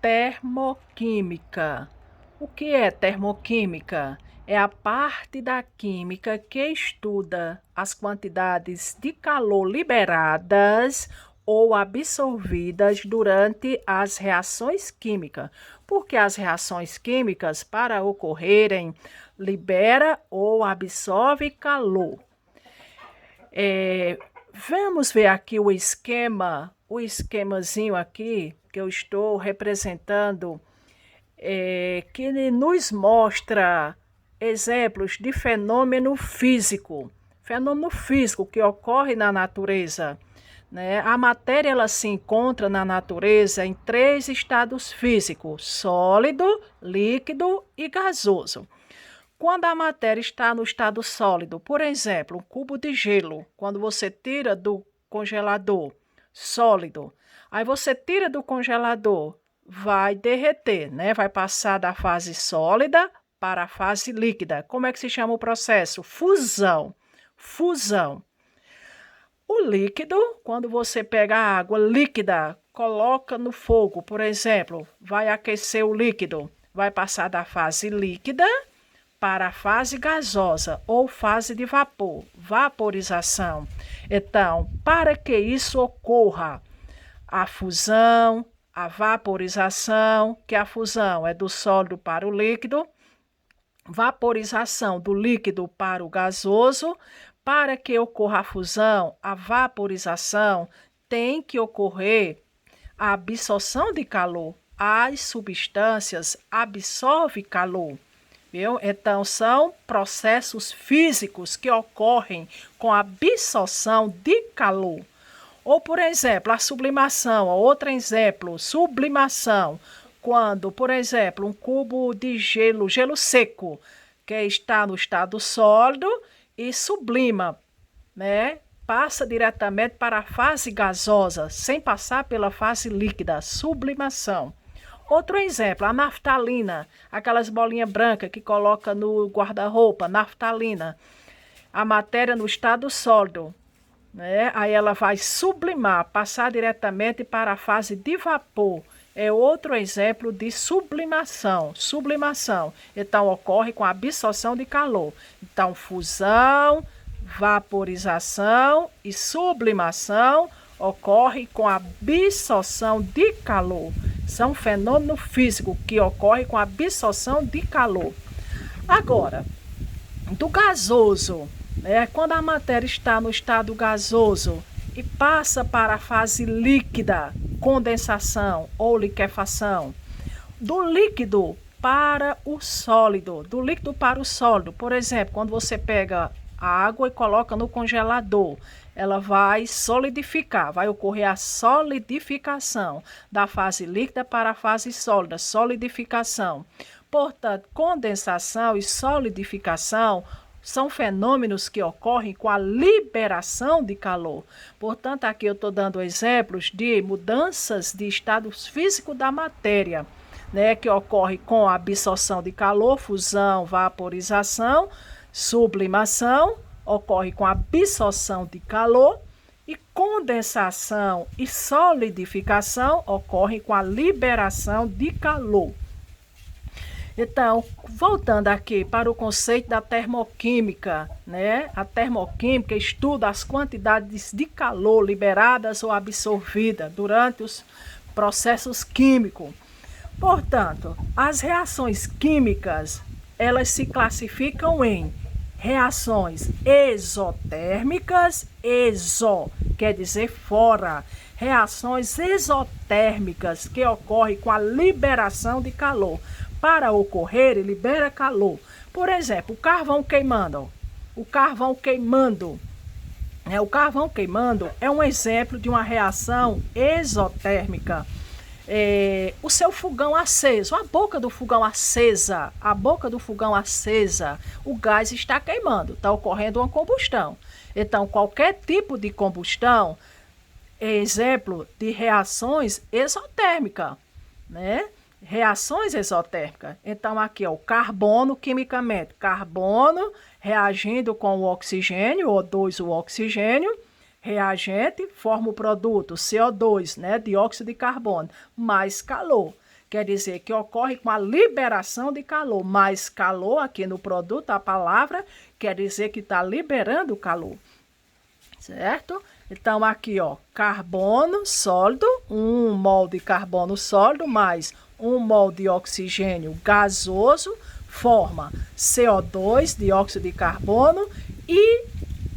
Termoquímica. O que é termoquímica? É a parte da química que estuda as quantidades de calor liberadas ou absorvidas durante as reações químicas. Porque as reações químicas, para ocorrerem, libera ou absorve calor. Vamos ver aqui o esquemazinho aqui que eu estou representando, que nos mostra exemplos de fenômeno físico que ocorre na natureza. Né? A matéria ela se encontra na natureza em 3 estados físicos: sólido, líquido e gasoso. Quando a matéria está no estado sólido, por exemplo, um cubo de gelo, quando você tira do congelador, sólido, aí você tira do congelador, vai derreter, né? Vai passar da fase sólida para a fase líquida. Como é que se chama o processo? Fusão. Fusão. O líquido, quando você pega a água líquida, coloca no fogo, por exemplo, vai aquecer o líquido, vai passar da fase líquida para a fase gasosa ou fase de vapor, vaporização. Então, para que isso ocorra, a fusão, a vaporização, que a fusão é do sólido para o líquido, vaporização do líquido para o gasoso. Para que ocorra a fusão, a vaporização, tem que ocorrer a absorção de calor. As substâncias absorvem calor. Viu? Então, são processos físicos que ocorrem com a absorção de calor. Ou, por exemplo, a sublimação, outro exemplo, sublimação, quando, por exemplo, um cubo de gelo, gelo seco, que está no estado sólido e sublima, né? Passa diretamente para a fase gasosa, sem passar pela fase líquida, sublimação. Outro exemplo, a naftalina, aquelas bolinhas brancas que coloca no guarda-roupa, naftalina. A matéria no estado sólido, né? Aí ela vai sublimar, passar diretamente para a fase de vapor. É outro exemplo de sublimação. Sublimação. Então, ocorre com a absorção de calor. Então, fusão, vaporização e sublimação ocorre com a absorção de calor. São fenômenos físicos que ocorrem com a absorção de calor. Agora, do gasoso, né? Quando a matéria está no estado gasoso e passa para a fase líquida, condensação ou liquefação, do líquido para o sólido, do líquido para o sólido. Por exemplo, quando você pega a água e coloca no congelador, ela vai solidificar, vai ocorrer a solidificação da fase líquida para a fase sólida, solidificação. Portanto, condensação e solidificação são fenômenos que ocorrem com a liberação de calor. Portanto, aqui eu estou dando exemplos de mudanças de estados físicos da matéria, né, que ocorre com a absorção de calor, fusão, vaporização, sublimação, ocorre com a absorção de calor, e condensação e solidificação ocorrem com a liberação de calor. Então, voltando aqui para o conceito da termoquímica, né? A termoquímica estuda as quantidades de calor liberadas ou absorvidas durante os processos químicos. Portanto, as reações químicas, elas se classificam em reações exotérmicas, quer dizer fora. Reações exotérmicas que ocorrem com a liberação de calor. Para ocorrer, ele libera calor. Por exemplo, o carvão queimando. O carvão queimando é um exemplo de uma reação exotérmica. O seu fogão aceso, a boca do fogão acesa, o gás está queimando, está ocorrendo uma combustão. Então, qualquer tipo de combustão é exemplo de reações exotérmicas, né? Reações exotérmicas. Então, aqui, o carbono, quimicamente, carbono reagindo com o oxigênio, O2, o oxigênio, reagente, forma o produto CO2, né, dióxido de carbono, mais calor. quer dizer que ocorre com a liberação de calor. Mas calor aqui no produto, a palavra quer dizer que está liberando calor. Certo? Então, aqui, ó, carbono sólido, 1 mol de carbono sólido mais 1 mol de oxigênio gasoso, forma CO2, dióxido de carbono, e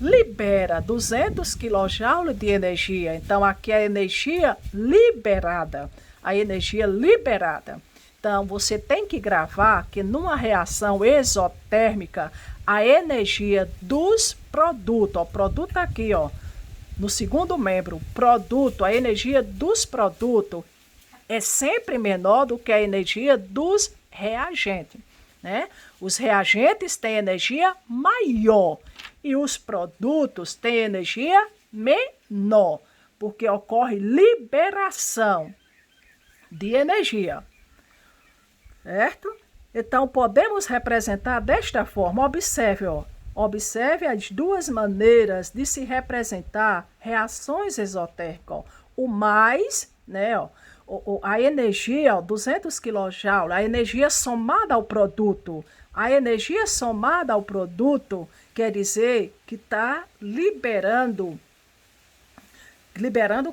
libera 200 kJ de energia. Então, aqui é a energia liberada. A energia liberada. Então, você tem que gravar que numa reação exotérmica, a energia dos produtos, o produto aqui, ó, no segundo membro, produto, a energia dos produtos é sempre menor do que a energia dos reagentes, né? Os reagentes têm energia maior e os produtos têm energia menor, porque ocorre liberação de energia. Certo? Então, podemos representar desta forma. Observe, ó. Observe as duas maneiras de se representar reações exotérmicas. Ó. O mais, né, ó, a energia, ó, 200 kJ, a energia somada ao produto. A energia somada ao produto quer dizer que está liberando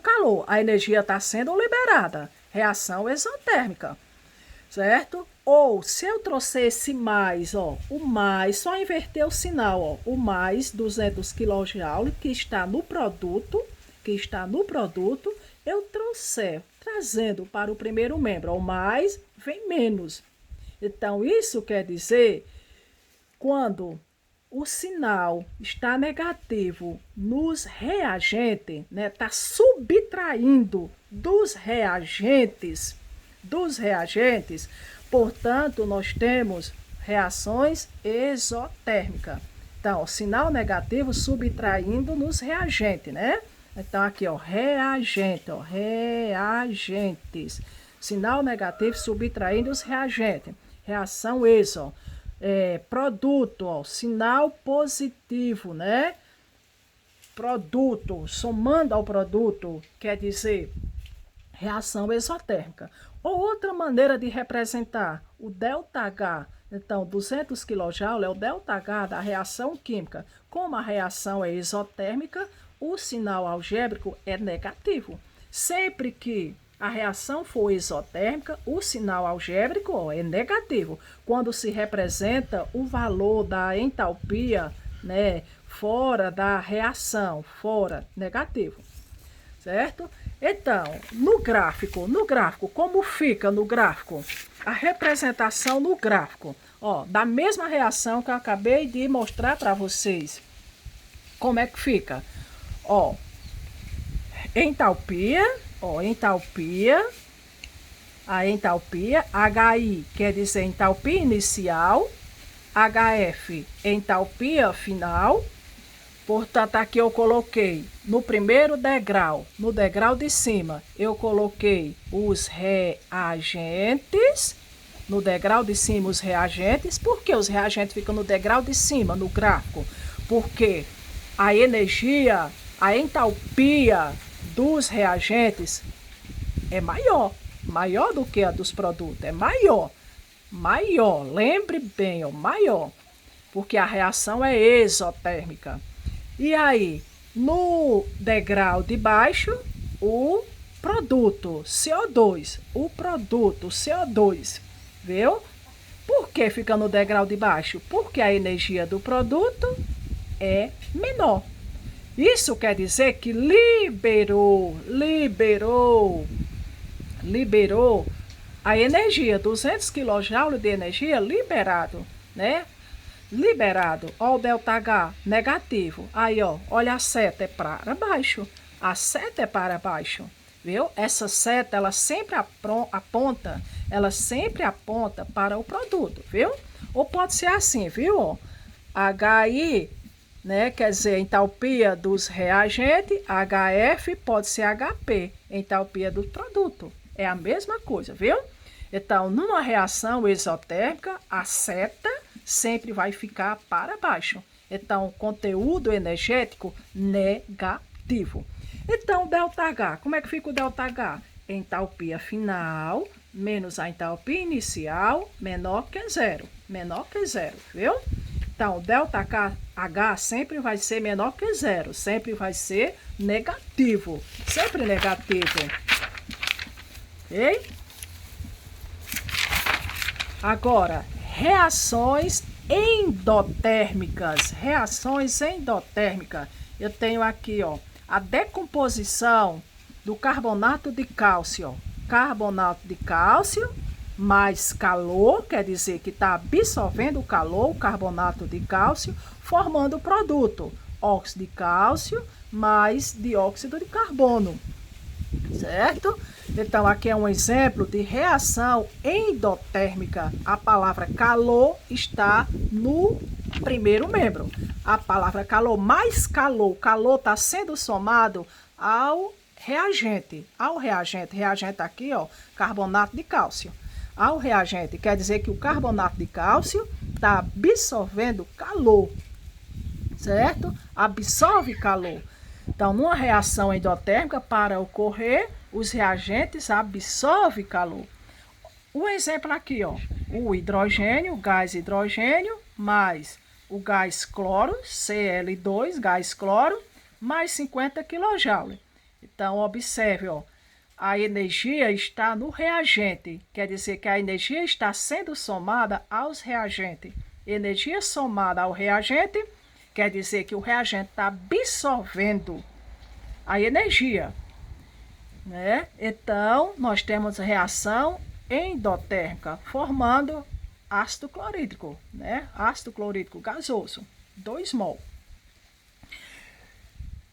calor. A energia está sendo liberada. Reação exotérmica. Certo? Ou, se eu trouxer esse mais, ó, o mais, só inverter o sinal, ó, o mais 200 kJ que está no produto, eu trazendo para o primeiro membro, ó, o mais vem menos. Então, isso quer dizer, quando o sinal está negativo nos reagentes, né, está subtraindo dos reagentes, portanto, nós temos reações exotérmicas. Então, sinal negativo subtraindo nos reagentes, né? Então, aqui, ó, reagente, ó, reagentes. Sinal negativo subtraindo os reagentes. Reação exo. Produto, ó, sinal positivo, né? Produto, somando ao produto, quer dizer reação exotérmica. Ou outra maneira de representar o ΔH, então 200 kJ é o ΔH da reação química. Como a reação é exotérmica, o sinal algébrico é negativo. Sempre que a reação for exotérmica, o sinal algébrico, ó, é negativo. Quando se representa o valor da entalpia, né, fora da reação, fora, negativo. Certo? Então, no gráfico, como fica no gráfico? A representação no gráfico, ó, da mesma reação que eu acabei de mostrar para vocês. Como é que fica? Ó, entalpia, ó, entalpia, a entalpia, HI quer dizer entalpia inicial, HF, entalpia final. Portanto, aqui eu coloquei no primeiro degrau, no degrau de cima, eu coloquei os reagentes. No degrau de cima, os reagentes. Por que os reagentes ficam no degrau de cima, no gráfico? Porque a energia, a entalpia dos reagentes é maior do que a dos produtos, é maior. Lembre bem, ó, maior, porque a reação é exotérmica. E aí, no degrau de baixo, o produto CO2, viu? Por que fica no degrau de baixo? Porque a energia do produto é menor. Isso quer dizer que liberou a energia, 200 kJ de energia liberado, né? Liberado, ó, o ΔH negativo. Aí, ó, olha, a seta é para baixo. A seta é para baixo, viu? Essa seta, ela sempre aponta para o produto, viu? Ou pode ser assim, viu? HI, né, quer dizer, entalpia dos reagentes, HF pode ser HP, entalpia do produto. É a mesma coisa, viu? Então, numa reação exotérmica, a seta sempre vai ficar para baixo. Então, conteúdo energético negativo. Então, ΔH, como é que fica o ΔH? Entalpia final menos a entalpia inicial menor que zero. Menor que zero, viu? Então, ΔH sempre vai ser menor que zero. Sempre vai ser negativo. Sempre negativo. Ok? Agora, reações endotérmicas. Reações endotérmicas. Eu tenho aqui, ó, a decomposição do carbonato de cálcio. Carbonato de cálcio mais calor, quer dizer que está absorvendo o calor, o carbonato de cálcio, formando o produto. Óxido de cálcio mais dióxido de carbono. Certo? Então, aqui é um exemplo de reação endotérmica. A palavra calor está no primeiro membro. A palavra calor, mais calor. Calor está sendo somado ao reagente. Reagente aqui, ó, carbonato de cálcio. Ao reagente, quer dizer que o carbonato de cálcio está absorvendo calor. Certo? Absorve calor. Então, numa reação endotérmica, para ocorrer, os reagentes absorvem calor. Um exemplo aqui, ó, o hidrogênio, o gás hidrogênio, mais o gás cloro, Cl2, gás cloro, mais 50 kJ. Então, observe, ó, a energia está no reagente, quer dizer que a energia está sendo somada aos reagentes. Energia somada ao reagente quer dizer que o reagente está absorvendo a energia, né? Então, nós temos reação endotérmica, formando ácido clorídrico, né? Ácido clorídrico gasoso, 2 mol.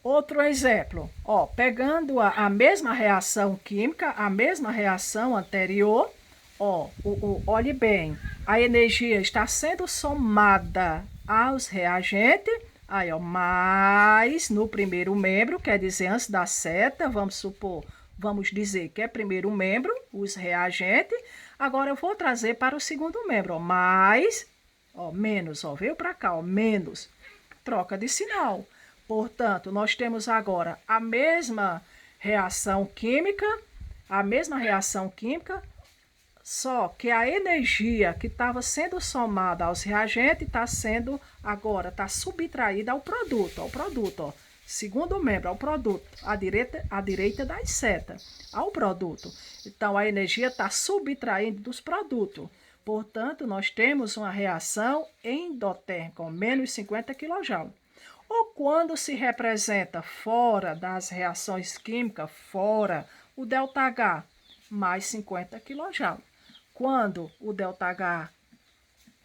Outro exemplo, ó, pegando a mesma reação química, a mesma reação anterior, ó, olhe bem, a energia está sendo somada aos reagentes, aí, ó, mais no primeiro membro, quer dizer, antes da seta, vamos dizer que é primeiro membro, os reagentes. Agora eu vou trazer para o segundo membro, ó, mais, ó, menos, ó, veio para cá, ó, menos, troca de sinal. Portanto, nós temos agora a mesma reação química, só que a energia que estava sendo somada aos reagentes está sendo agora, está subtraída ao produto, ó. Segundo membro, ao produto, à direita das setas, ao produto. Então, a energia está subtraindo dos produtos. Portanto, nós temos uma reação endotérmica, com menos 50 kJ. Ou quando se representa fora das reações químicas, fora o ΔH, mais 50 kJ. Quando o ΔH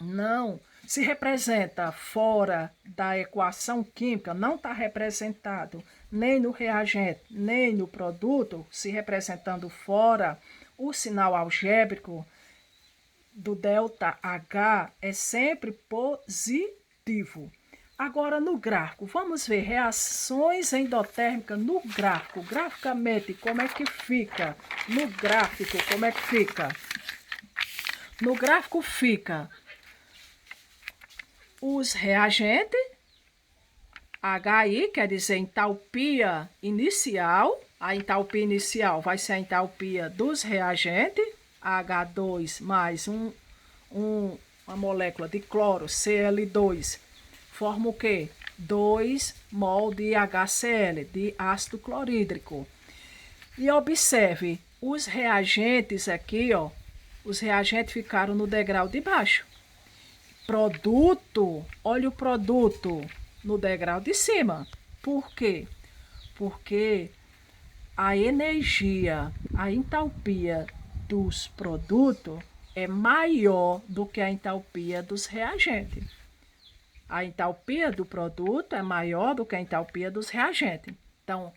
não se representa fora da equação química, não está representado nem no reagente, nem no produto, se representando fora, o sinal algébrico do ΔH é sempre positivo. Agora, no gráfico, vamos ver reações endotérmicas no gráfico. Graficamente, como é que fica? No gráfico, como é que fica? No gráfico fica os reagentes, HI, quer dizer entalpia inicial. A entalpia inicial vai ser a entalpia dos reagentes, H2 mais uma molécula de cloro, Cl2, forma o quê? 2 mol de HCl, de ácido clorídrico. E observe, os reagentes aqui, ó, os reagentes ficaram no degrau de baixo. Produto, olha o produto no degrau de cima. Por quê? Porque a energia, a entalpia dos produtos é maior do que a entalpia dos reagentes. A entalpia do produto é maior do que a entalpia dos reagentes. Então,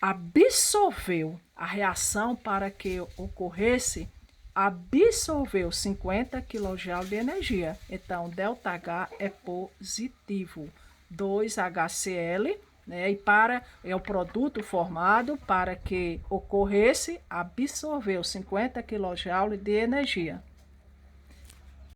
absorveu a reação para que ocorresse, absorveu 50 kJ de energia. Então, ΔH é positivo. 2HCl, né? E é o produto formado para que ocorresse, absorveu 50 kJ de energia.